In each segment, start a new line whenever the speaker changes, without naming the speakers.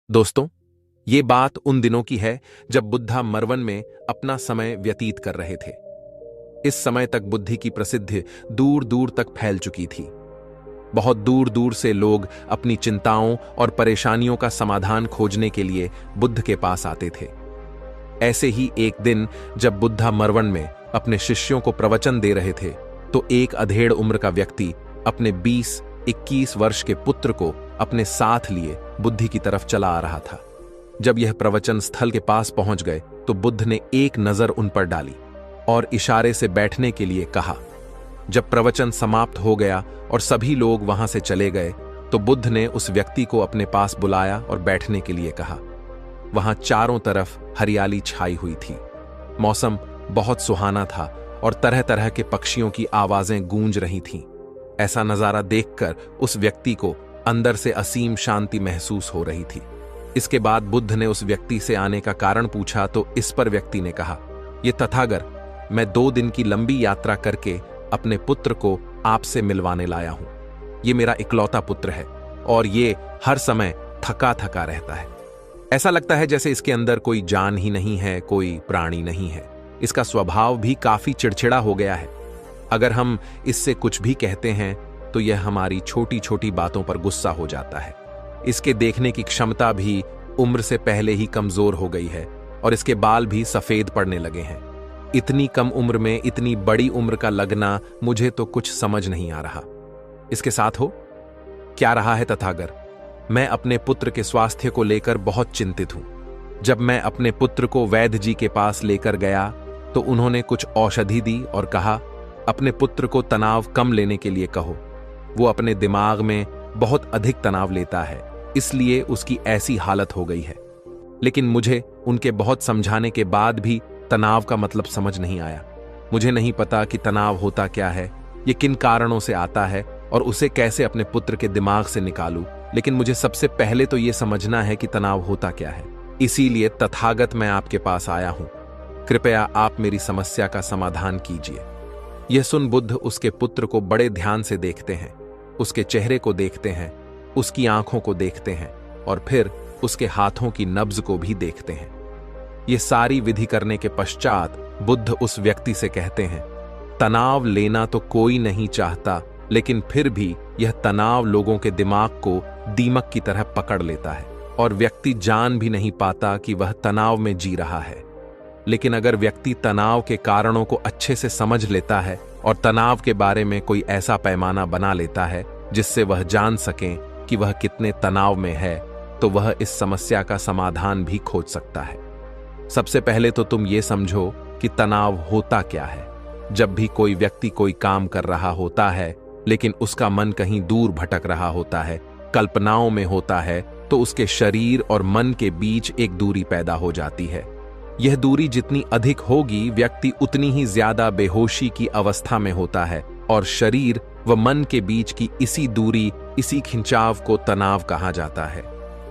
दोस्तों, ये बात उन दिनों की है जब बुद्धा मरवन में अपना समय व्यतीत कर रहे थे। इस समय तक बुद्धि की प्रसिद्धि दूर दूर तक फैल चुकी थी। बहुत दूर दूर से लोग अपनी चिंताओं और परेशानियों का समाधान खोजने के लिए बुद्ध के पास आते थे। ऐसे ही एक दिन जब बुद्धा मरवन में अपने शिष्यों को प्रवचन दे रहे थे, तो एक अधेड़ उम्र का व्यक्ति अपने 20-21 वर्ष के पुत्र को अपने साथ लिए बुद्धि की तरफ चला आ रहा था। जब यह प्रवचन स्थल के पास पहुंच गए तो बुद्ध ने एक नजर उन पर डाली और इशारे से बैठने के लिए कहा। जब प्रवचन समाप्त हो गया और सभी लोग वहां से चले गए तो बुद्ध ने उस व्यक्ति को अपने पास बुलाया और बैठने के लिए कहा। वहां चारों तरफ हरियाली छाई हुई थी। मौसम बहुत सुहाना था और तरह तरह के पक्षियों की आवाजें गूंज रही थीं। ऐसा नजारा देखकर उस व्यक्ति को अंदर से असीम शांति महसूस हो रही थी। इसके बाद बुद्ध ने उस व्यक्ति से आने का कारण पूछा तो इस पर व्यक्ति ने कहा, ये तथागत, मैं 2 दिन की लंबी यात्रा करके अपने पुत्र को आपसे मिलवाने लाया हूं। ये मेरा इकलौता पुत्र है और ये हर समय थका थका रहता है। ऐसा लगता है जैसे इसके अंदर कोई जान ही नहीं है, कोई प्राणी नहीं है। इसका स्वभाव भी काफी चिड़चिड़ा हो गया है। अगर हम इससे कुछ भी कहते हैं तो यह हमारी छोटी छोटी बातों पर गुस्सा हो जाता है। इसके देखने की क्षमता भी उम्र से पहले ही कमजोर हो गई है और इसके बाल भी सफेद पड़ने लगे हैं। इतनी कम उम्र में इतनी बड़ी उम्र का लगना मुझे तो कुछ समझ नहीं आ रहा। इसके साथ हो क्या रहा है तथागत? मैं अपने पुत्र के स्वास्थ्य को लेकर बहुत चिंतित हूं। जब मैं अपने पुत्र को वैद्य जी के पास लेकर गया तो उन्होंने कुछ औषधि दी और कहा, अपने पुत्र को तनाव कम लेने के लिए कहो। वो अपने दिमाग में बहुत अधिक तनाव लेता है, इसलिए उसकी ऐसी हालत हो गई है। लेकिन मुझे उनके बहुत समझाने के बाद भी तनाव का मतलब समझ नहीं आया। मुझे नहीं पता कि तनाव होता क्या है, ये किन कारणों से आता है और उसे कैसे अपने पुत्र के दिमाग से निकालूं। लेकिन मुझे सबसे पहले तो ये समझना है कि तनाव होता क्या है। इसीलिए तथागत मैं आपके पास आया हूं। कृपया आप मेरी समस्या का समाधान कीजिए। यह सुन बुद्ध उसके पुत्र को बड़े ध्यान से देखते हैं, उसके चेहरे को देखते हैं, उसकी आंखों को देखते हैं और फिर उसके हाथों की नब्ज को भी देखते हैं। ये सारी विधि करने के पश्चात बुद्ध उस व्यक्ति से कहते हैं, तनाव लेना तो कोई नहीं चाहता, लेकिन फिर भी यह तनाव लोगों के दिमाग को दीमक की तरह पकड़ लेता है और व्यक्ति जान भी नहीं पाता कि वह तनाव में जी रहा है। लेकिन अगर व्यक्ति तनाव के कारणों को अच्छे से समझ लेता है और तनाव के बारे में कोई ऐसा पैमाना बना लेता है जिससे वह जान सके कि वह कितने तनाव में है, तो वह इस समस्या का समाधान भी खोज सकता है। सबसे पहले तो तुम ये समझो कि तनाव होता क्या है। जब भी कोई व्यक्ति कोई काम कर रहा होता है लेकिन उसका मन कहीं दूर भटक रहा होता है, कल्पनाओं में होता है, तो उसके शरीर और मन के बीच एक दूरी पैदा हो जाती है। यह दूरी जितनी अधिक होगी, व्यक्ति उतनी ही ज्यादा बेहोशी की अवस्था में होता है और शरीर व मन के बीच की इसी दूरी, इसी खिंचाव को तनाव कहा जाता है।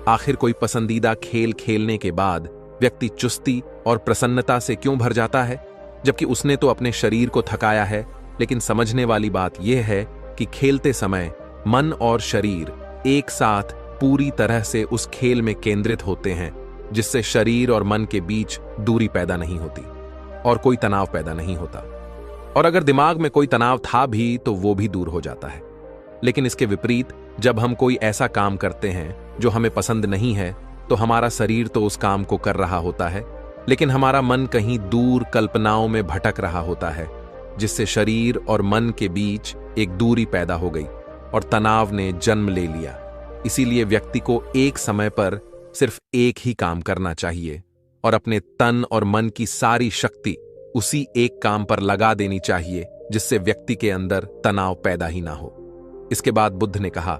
आखिर कोई पसंदीदा खेल खेलने के बाद व्यक्ति चुस्ती और प्रसन्नता से क्यों भर जाता है, जबकि उसने तो अपने शरीर को थकाया है। लेकिन समझने वाली बात यह है कि खेलते समय मन और शरीर एक साथ पूरी तरह से उस खेल में केंद्रित होते हैं, जिससे शरीर और मन के बीच दूरी पैदा नहीं होती और कोई तनाव पैदा नहीं होता। और अगर दिमाग में कोई तनाव था भी तो वो भी दूर हो जाता है। लेकिन इसके विपरीत, जब हम कोई ऐसा काम करते हैं जो हमें पसंद नहीं है, तो हमारा शरीर तो उस काम को कर रहा होता है, लेकिन हमारा मन कहीं दूर कल्पनाओं में भटक रहा होता है, जिससे शरीर और मन के बीच एक दूरी पैदा हो गई और तनाव ने जन्म ले लिया। इसीलिए व्यक्ति को एक समय पर सिर्फ एक ही काम करना चाहिए और अपने तन और मन की सारी शक्ति उसी एक काम पर लगा देनी चाहिए, जिससे व्यक्ति के अंदर तनाव पैदा ही ना हो। इसके बाद बुद्ध ने कहा,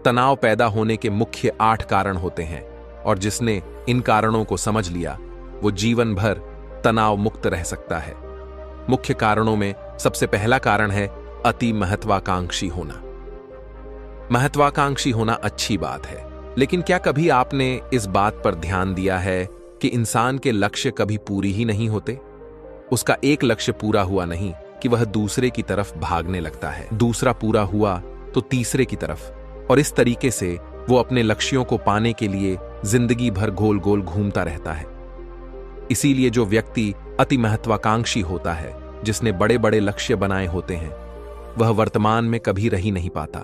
तनाव पैदा होने के मुख्य 8 कारण होते हैं और जिसने इन कारणों को समझ लिया वो जीवन भर तनाव मुक्त रह सकता है। मुख्य कारणों में सबसे पहला कारण है अति महत्वाकांक्षी होना। महत्वाकांक्षी होना अच्छी बात है, लेकिन क्या कभी आपने इस बात पर ध्यान दिया है कि इंसान के लक्ष्य कभी पूरी ही नहीं होते? उसका एक लक्ष्य पूरा हुआ नहीं कि वह दूसरे की तरफ भागने लगता है, दूसरा पूरा हुआ तो तीसरे की तरफ, और इस तरीके से वो अपने लक्ष्यों को पाने के लिए जिंदगी भर गोल गोल घूमता रहता है। इसीलिए जो व्यक्ति अति महत्वाकांक्षी होता है, जिसने बड़े बड़े लक्ष्य बनाए होते हैं, वह वर्तमान में कभी रह ही नहीं पाता।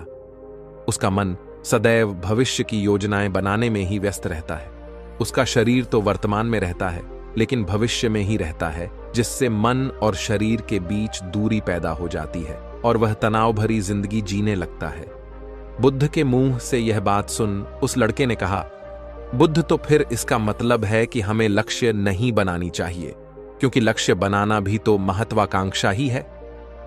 उसका मन सदैव भविष्य की योजनाएं बनाने में ही व्यस्त रहता है। उसका शरीर तो वर्तमान में रहता है, लेकिन भविष्य में ही रहता है, जिससे मन और शरीर के बीच दूरी पैदा हो जाती है और वह तनाव भरी जिंदगी जीने लगता है। बुद्ध के मुंह से यह बात सुन उस लड़के ने कहा, बुद्ध, तो फिर इसका मतलब है कि हमें लक्ष्य नहीं बनानी चाहिए, क्योंकि लक्ष्य बनाना भी तो महत्वाकांक्षा ही है।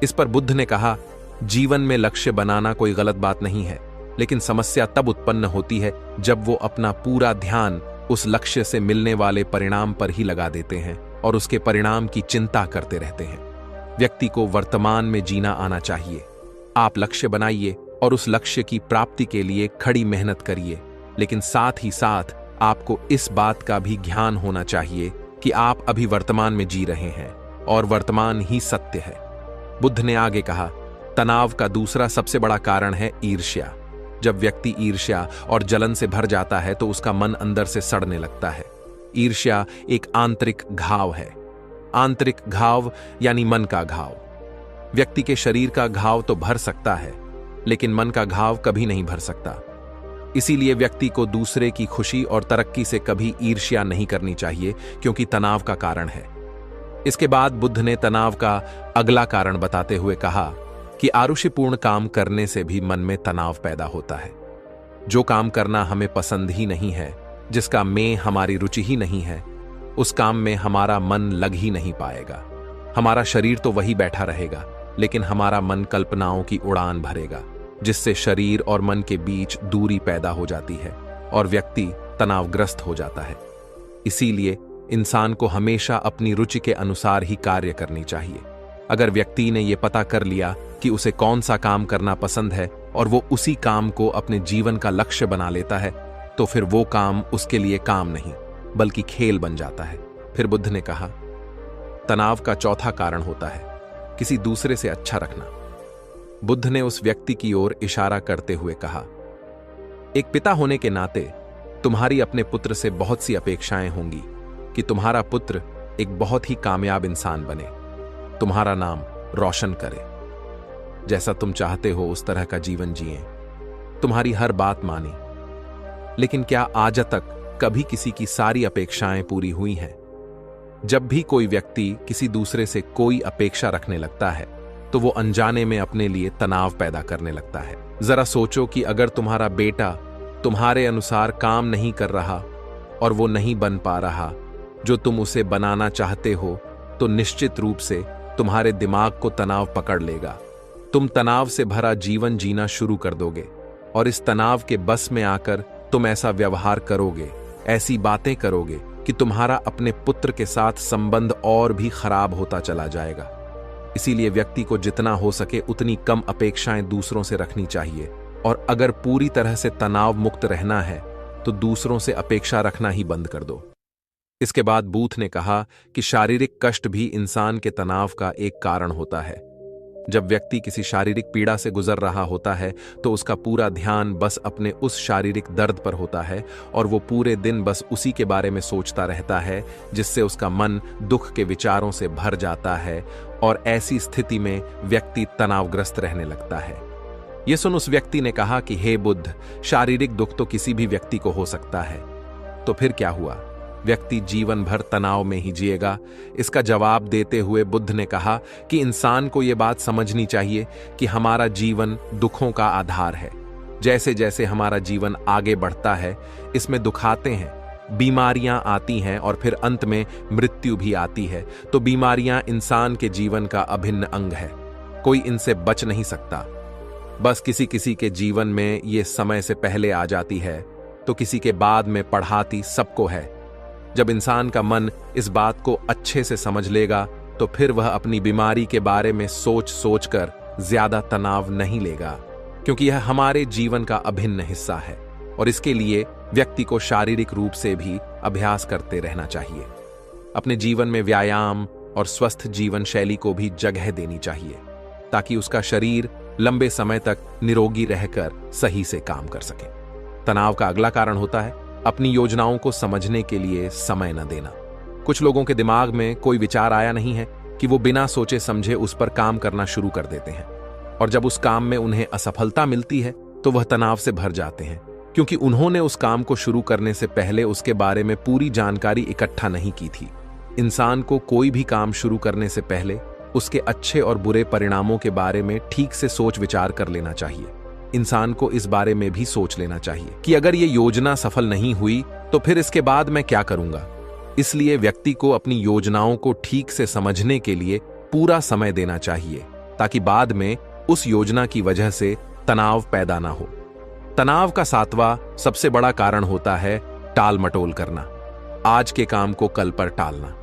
इस पर बुद्ध ने कहा, जीवन में लक्ष्य बनाना कोई गलत बात नहीं है, लेकिन समस्या तब उत्पन्न होती है जब वो अपना पूरा ध्यान उस लक्ष्य से मिलने वाले परिणाम पर ही लगा देते हैं और उसके परिणाम की चिंता करते रहते हैं। व्यक्ति को वर्तमान में जीना आना चाहिए। आप लक्ष्य बनाइए और उस लक्ष्य की प्राप्ति के लिए खड़ी मेहनत करिए, लेकिन साथ ही साथ आपको इस बात का भी ज्ञान होना चाहिए कि आप अभी वर्तमान में जी रहे हैं और वर्तमान ही सत्य है। बुद्ध ने आगे कहा, तनाव का दूसरा सबसे बड़ा कारण है ईर्ष्या। जब व्यक्ति ईर्ष्या और जलन से भर जाता है तो उसका मन अंदर से सड़ने लगता है। ईर्ष्या एक आंतरिक घाव है। आंतरिक घाव यानी मन का घाव। व्यक्ति के शरीर का घाव तो भर सकता है, लेकिन मन का घाव कभी नहीं भर सकता। इसीलिए व्यक्ति को दूसरे की खुशी और तरक्की से कभी ईर्ष्या नहीं करनी चाहिए, क्योंकि तनाव का कारण है। इसके बाद बुद्ध ने तनाव का अगला कारण बताते हुए कहा कि आरुषिपूर्ण काम करने से भी मन में तनाव पैदा होता है। जो काम करना हमें पसंद ही नहीं है, जिसका में हमारी रुचि ही नहीं है, उस काम में हमारा मन लग ही नहीं पाएगा। हमारा शरीर तो वही बैठा रहेगा, लेकिन हमारा मन कल्पनाओं की उड़ान भरेगा, जिससे शरीर और मन के बीच दूरी पैदा हो जाती है और व्यक्ति तनावग्रस्त हो जाता है। इसीलिए इंसान को हमेशा अपनी रुचि के अनुसार ही कार्य करनी चाहिए। अगर व्यक्ति ने यह पता कर लिया कि उसे कौन सा काम करना पसंद है और वो उसी काम को अपने जीवन का लक्ष्य बना लेता है, तो फिर वो काम उसके लिए काम नहीं बल्कि खेल बन जाता है। फिर बुद्ध ने कहा, तनाव का चौथा कारण होता है किसी दूसरे से अच्छा रखना। बुद्ध ने उस व्यक्ति की ओर इशारा करते हुए कहा, एक पिता होने के नाते तुम्हारी अपने पुत्र से बहुत सी अपेक्षाएं होंगी कि तुम्हारा पुत्र एक बहुत ही कामयाब इंसान बने, तुम्हारा नाम रोशन करे, जैसा तुम चाहते हो उस तरह का जीवन जिए, तुम्हारी हर बात माने। लेकिन क्या आज तक कभी किसी की सारी अपेक्षाएं पूरी हुई हैं? जब भी कोई व्यक्ति किसी दूसरे से कोई अपेक्षा रखने लगता है तो वो अनजाने में अपने लिए तनाव पैदा करने लगता है। जरा सोचो कि अगर तुम्हारा बेटा तुम्हारे अनुसार काम नहीं कर रहा और वो नहीं बन पा रहा जो तुम उसे बनाना चाहते हो, तो निश्चित रूप से तुम्हारे दिमाग को तनाव पकड़ लेगा। तुम तनाव से भरा जीवन जीना शुरू कर दोगे और इस तनाव के बस में आकर तुम ऐसा व्यवहार करोगे, ऐसी बातें करोगे कि तुम्हारा अपने पुत्र के साथ संबंध और भी खराब होता चला जाएगा। इसीलिए व्यक्ति को जितना हो सके उतनी कम अपेक्षाएं दूसरों से रखनी चाहिए, और अगर पूरी तरह से तनाव मुक्त रहना है तो दूसरों से अपेक्षा रखना ही बंद कर दो। इसके बाद बूथ ने कहा कि शारीरिक कष्ट भी इंसान के तनाव का एक कारण होता है। जब व्यक्ति किसी शारीरिक पीड़ा से गुजर रहा होता है तो उसका पूरा ध्यान बस अपने उस शारीरिक दर्द पर होता है और वो पूरे दिन बस उसी के बारे में सोचता रहता है, जिससे उसका मन दुख के विचारों से भर जाता है और ऐसी स्थिति में व्यक्ति तनावग्रस्त रहने लगता है। ये सुन उस व्यक्ति ने कहा कि हे बुद्ध, शारीरिक दुख तो किसी भी व्यक्ति को हो सकता है, तो फिर क्या हुआ? व्यक्ति जीवन भर तनाव में ही जिएगा? इसका जवाब देते हुए बुद्ध ने कहा कि इंसान को यह बात समझनी चाहिए कि हमारा जीवन दुखों का आधार है। जैसे जैसे हमारा जीवन आगे बढ़ता है, इसमें दुख आते हैं, बीमारियां आती हैं और फिर अंत में मृत्यु भी आती है। तो बीमारियां इंसान के जीवन का अभिन्न अंग है, कोई इनसे बच नहीं सकता। बस किसी किसी के जीवन में ये समय से पहले आ जाती है तो किसी के बाद में पढ़ाती सबको है। जब इंसान का मन इस बात को अच्छे से समझ लेगा तो फिर वह अपनी बीमारी के बारे में सोच सोचकर ज्यादा तनाव नहीं लेगा, क्योंकि यह हमारे जीवन का अभिन्न हिस्सा है और इसके लिए व्यक्ति को शारीरिक रूप से भी अभ्यास करते रहना चाहिए। अपने जीवन में व्यायाम और स्वस्थ जीवन शैली को भी जगह देनी चाहिए ताकि उसका शरीर लंबे समय तक निरोगी रहकर सही से काम कर सके। तनाव का अगला कारण होता है अपनी योजनाओं को समझने के लिए समय न देना। कुछ लोगों के दिमाग में कोई विचार आया नहीं है कि वो बिना सोचे समझे उस पर काम करना शुरू कर देते हैं, और जब उस काम में उन्हें असफलता मिलती है तो वह तनाव से भर जाते हैं, क्योंकि उन्होंने उस काम को शुरू करने से पहले उसके बारे में पूरी जानकारी इकट्ठा नहीं की थी। इंसान को कोई भी काम शुरू करने से पहले उसके अच्छे और बुरे परिणामों के बारे में ठीक से सोच विचार कर लेना चाहिए। इंसान को इस बारे में भी सोच लेना चाहिए कि अगर ये योजना सफल नहीं हुई तो फिर इसके बाद मैं क्या करूंगा। इसलिए व्यक्ति को अपनी योजनाओं को ठीक से समझने के लिए पूरा समय देना चाहिए, ताकि बाद में उस योजना की वजह से तनाव पैदा ना हो। तनाव का 7वां सबसे बड़ा कारण होता है टाल मटोल करना, आज के काम को कल पर टालना।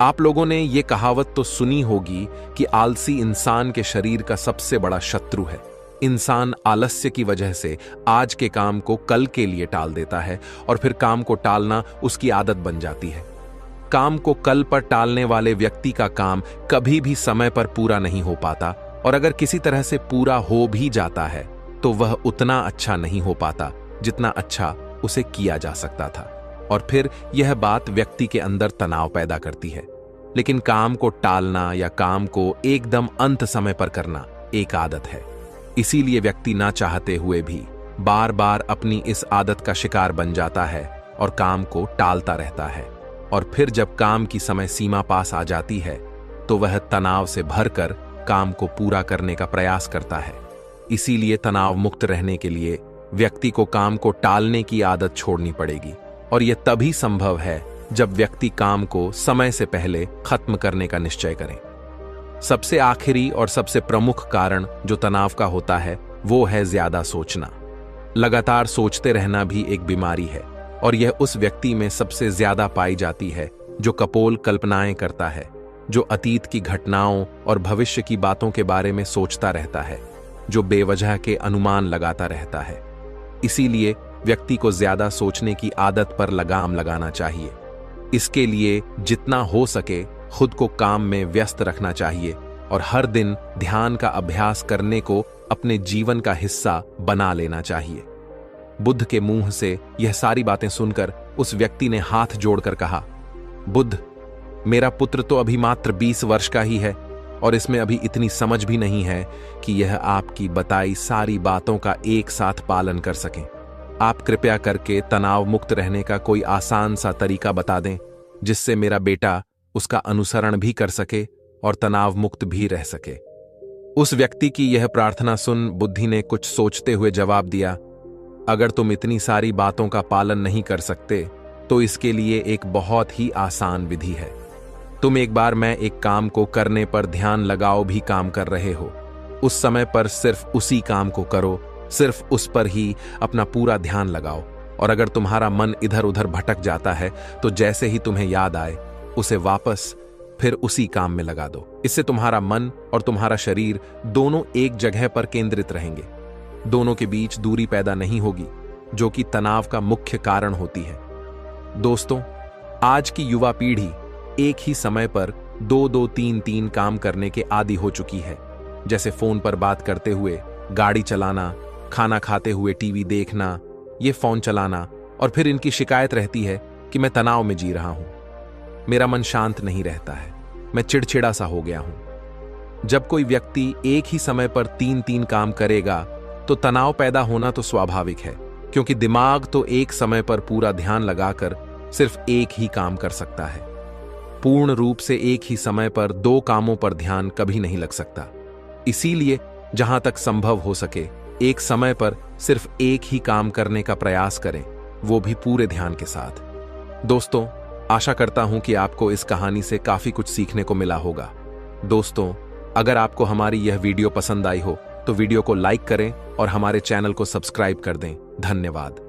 आप लोगों ने ये कहावत तो सुनी होगी कि आलसी इंसान के शरीर का सबसे बड़ा शत्रु है। इंसान आलस्य की वजह से आज के काम को कल के लिए टाल देता है और फिर काम को टालना उसकी आदत बन जाती है। काम को कल पर टालने वाले व्यक्ति का काम कभी भी समय पर पूरा नहीं हो पाता, और अगर किसी तरह से पूरा हो भी जाता है तो वह उतना अच्छा नहीं हो पाता जितना अच्छा उसे किया जा सकता था, और फिर यह बात व्यक्ति के अंदर तनाव पैदा करती है। लेकिन काम को टालना या काम को एकदम अंत समय पर करना एक आदत है, इसीलिए व्यक्ति ना चाहते हुए भी बार बार अपनी इस आदत का शिकार बन जाता है और काम को टालता रहता है, और फिर जब काम की समय सीमा पास आ जाती है तो वह तनाव से भरकर काम को पूरा करने का प्रयास करता है। इसीलिए तनाव मुक्त रहने के लिए व्यक्ति को काम को टालने की आदत छोड़नी पड़ेगी, और यह तभी संभव है जब व्यक्ति काम को समय से पहले खत्म करने का निश्चय करे। सबसे आखिरी और सबसे प्रमुख कारण जो तनाव का होता है वो है ज्यादा सोचना। लगातार सोचते रहना भी एक बीमारी है, और यह उस व्यक्ति में सबसे ज्यादा पाई जाती है जो कपोल कल्पनाएं करता है, जो अतीत की घटनाओं और भविष्य की बातों के बारे में सोचता रहता है, जो बेवजह के अनुमान लगाता रहता है। इसीलिए व्यक्ति को ज्यादा सोचने की आदत पर लगाम लगाना चाहिए। इसके लिए जितना हो सके खुद को काम में व्यस्त रखना चाहिए, और हर दिन ध्यान का अभ्यास करने को अपने जीवन का हिस्सा बना लेना चाहिए। बुद्ध के मुंह से यह सारी बातें सुनकर उस व्यक्ति ने हाथ जोड़कर कहा, बुद्ध, मेरा पुत्र तो अभी मात्र 20 वर्ष का ही है, और इसमें अभी इतनी समझ भी नहीं है कि यह आपकी बताई सारी बातों का एक साथ पालन कर सके। आप कृपया करके तनाव मुक्त रहने का कोई आसान सा तरीका बता दें, जिससे मेरा बेटा उसका अनुसरण भी कर सके और तनाव मुक्त भी रह सके। उस व्यक्ति की यह प्रार्थना सुन बुद्धि ने कुछ सोचते हुए जवाब दिया, अगर तुम इतनी सारी बातों का पालन नहीं कर सकते तो इसके लिए एक बहुत ही आसान विधि है। तुम एक बार मैं एक काम को करने पर ध्यान लगाओ भी काम कर रहे हो, उस समय पर सिर्फ उसी काम को करो, सिर्फ उस पर ही अपना पूरा ध्यान लगाओ, और अगर तुम्हारा मन इधर उधर भटक जाता है तो जैसे ही तुम्हें याद आए उसे वापस फिर उसी काम में लगा दो। इससे तुम्हारा मन और तुम्हारा शरीर दोनों एक जगह पर केंद्रित रहेंगे, दोनों के बीच दूरी पैदा नहीं होगी, जो कि तनाव का मुख्य कारण होती है। दोस्तों, आज की युवा पीढ़ी एक ही समय पर 2-2, 3-3 काम करने के आदी हो चुकी है, जैसे फोन पर बात करते हुए गाड़ी चलाना, खाना खाते हुए टीवी देखना, ये फोन चलाना, और फिर इनकी शिकायत रहती है कि मैं तनाव में जी रहा हूं, मेरा मन शांत नहीं रहता है, मैं चिड़चिड़ा सा हो गया हूं। जब कोई व्यक्ति एक ही समय पर 3-3 काम करेगा तो तनाव पैदा होना तो स्वाभाविक है, क्योंकि दिमाग तो एक समय पर पूरा ध्यान लगाकर सिर्फ एक ही काम कर सकता है। पूर्ण रूप से एक ही समय पर 2 कामों पर ध्यान कभी नहीं लग सकता। इसीलिए जहां तक संभव हो सके एक समय पर सिर्फ एक ही काम करने का प्रयास करें, वो भी पूरे ध्यान के साथ। दोस्तों, आशा करता हूं कि आपको इस कहानी से काफी कुछ सीखने को मिला होगा। दोस्तों, अगर आपको हमारी यह वीडियो पसंद आई हो तो वीडियो को लाइक करें और हमारे चैनल को सब्सक्राइब कर दें। धन्यवाद।